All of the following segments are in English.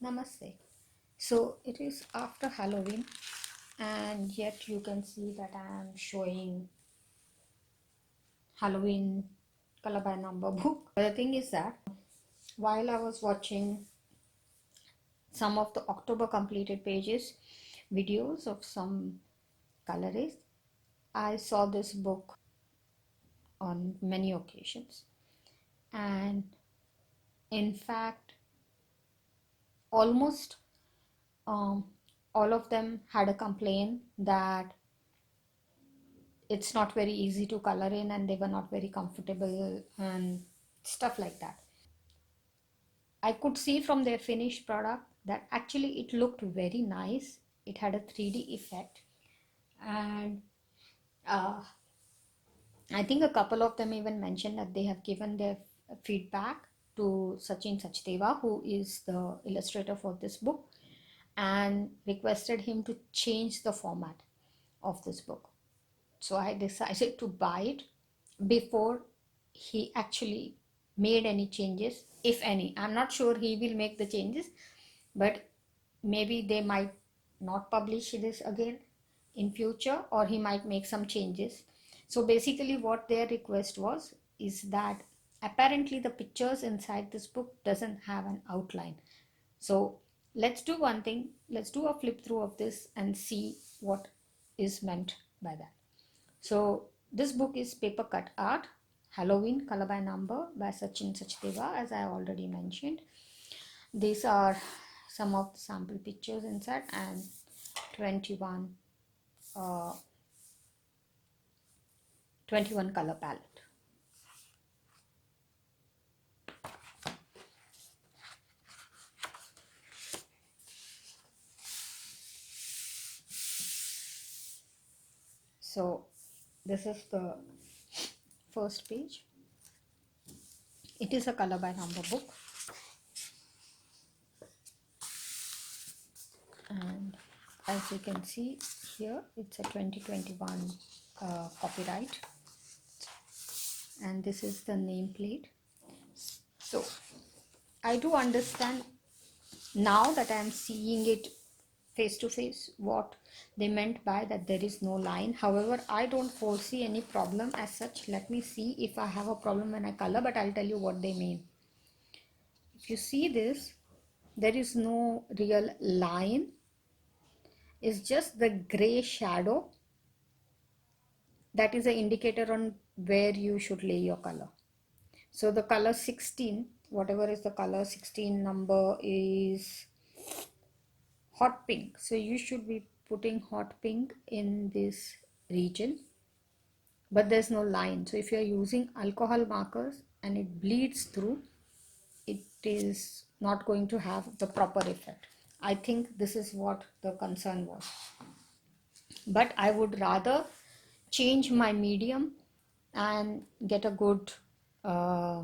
Namaste. So it is after Halloween, and yet you can see that I am showing Halloween color by number book. But the thing is that while I was watching some of the October completed pages videos of some colorists, I saw this book on many occasions, and in fact, almost um, all of them had a complaint that it's not very easy to color in and they were not very comfortable and stuff like that. I could see from their finished product that actually it looked very nice. It had a 3D effect, and uh, I think a couple of them even mentioned that they have given their feedback to Sachin Sachdeva, who is the illustrator for this book, and requested him to change the format of this book. So I decided to buy it before he actually made any changes, if any. I'm not sure he will make the changes, but maybe they might not publish this again in future, or he might make some changes. So basically what their request was is that apparently the pictures inside this book doesn't have an outline. So let's do one thing, let's do a flip through of this and see what is meant by that. So this book is Paper Cut Art, Halloween Color by Number by Sachin Sachdeva, as I already mentioned. These are some of the sample pictures inside, and 21 uh, 21 color palette. So this is the first page. It is a color by number book, and as you can see here, it's a 2021 copyright, and this is the nameplate. So I do understand now that I am seeing it face to face what they meant by that there is no line. However, I don't foresee any problem as such. Let me see if I have a problem when I color, but I'll tell you what they mean. If you see this, there is no real line. It's just the gray shadow. That is an indicator on where you should lay your color. So the color 16, whatever is the color 16 number, is hot pink. So you should be putting hot pink in this region, but there's no line. So if you're using alcohol markers and it bleeds through, it is not going to have the proper effect. I think this is what the concern was, but I would rather change my medium and get a good uh,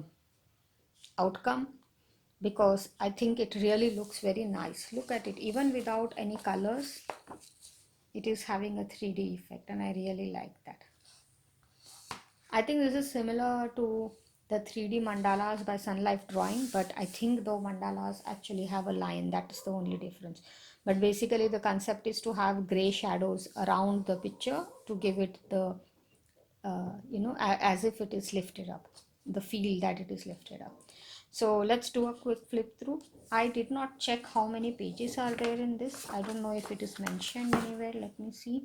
outcome, because I think it really looks very nice. Look at it, even without any colors, it is having a 3D effect, and I really like that. I think this is similar to the 3D mandalas by Sun Life Drawing, but I think the mandalas actually have a line. That is the only difference. But basically the concept is to have gray shadows around the picture to give it the as if it is lifted up, the feel that it is lifted up. So let's do a quick flip through. I did not check how many pages are there in this. I don't know if it is mentioned anywhere. Let me see.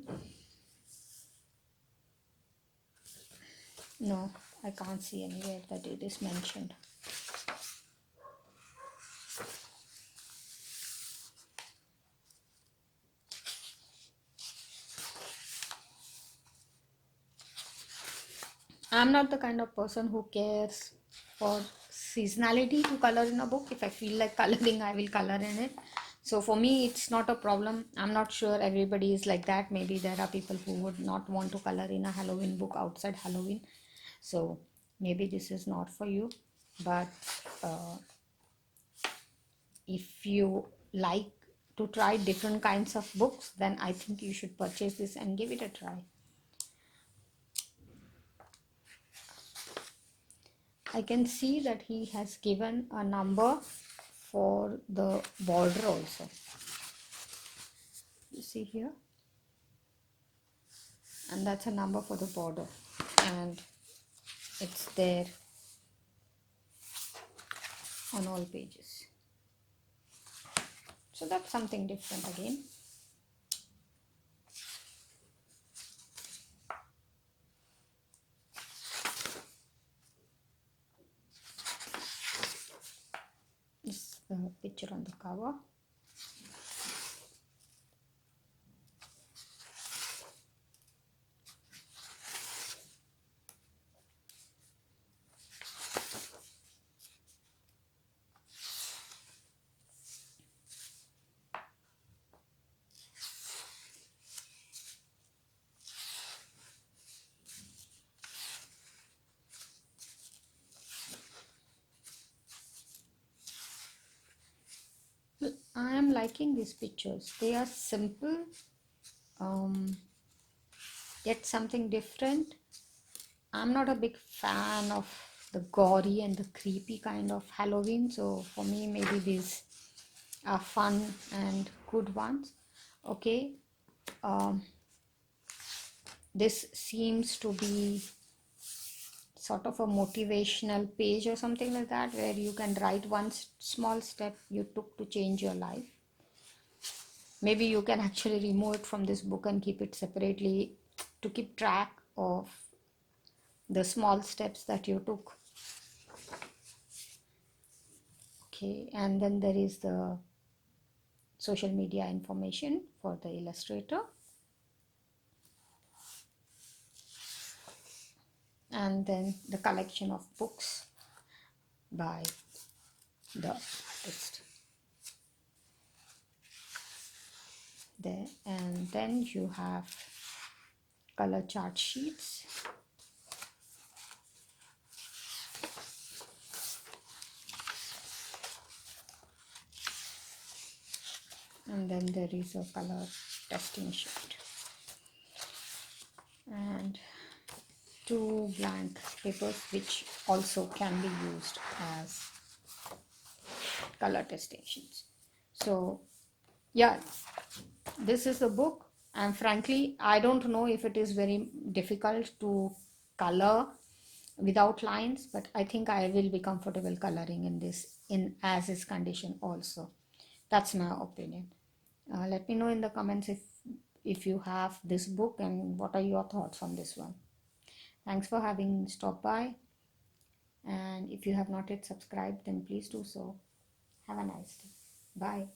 No, I can't see anywhere that it is mentioned. I'm not the kind of person who cares for seasonality to color in a book. If I feel like coloring, I will color in it. So for me, it's not a problem. I'm not sure everybody is like that. Maybe there are people who would not want to color in a Halloween book outside Halloween. So maybe this is not for you. But if you like to try different kinds of books, then I think you should purchase this and give it a try. I can see that he has given a number for the border also. You see here, and that's a number for the border, and it's there on all pages. So that's something different again. This is the picture on the cover. I am liking these pictures. They are simple, yet something different. I'm not a big fan of the gory and the creepy kind of Halloween, so for me, maybe these are fun and good ones. Okay, um, this seems to be sort of a motivational page or something like that, where you can write one small step you took to change your life. Maybe you can actually remove it from this book and keep it separately to keep track of the small steps that you took. Okay, and then there is the social media information for the illustrator, and then the collection of books by the artist there. And then you have color chart sheets, and then there is a color testing sheet, and two blank papers which also can be used as color testing sheets. So yeah, this is the book, and frankly I don't know if it is very difficult to color without lines, but I think I will be comfortable coloring in this in as is condition also. That's my opinion. Let me know in the comments if you have this book and what are your thoughts on this one. Thanks for having stopped by, and if you have not yet subscribed, then please do so. Have a nice day. Bye.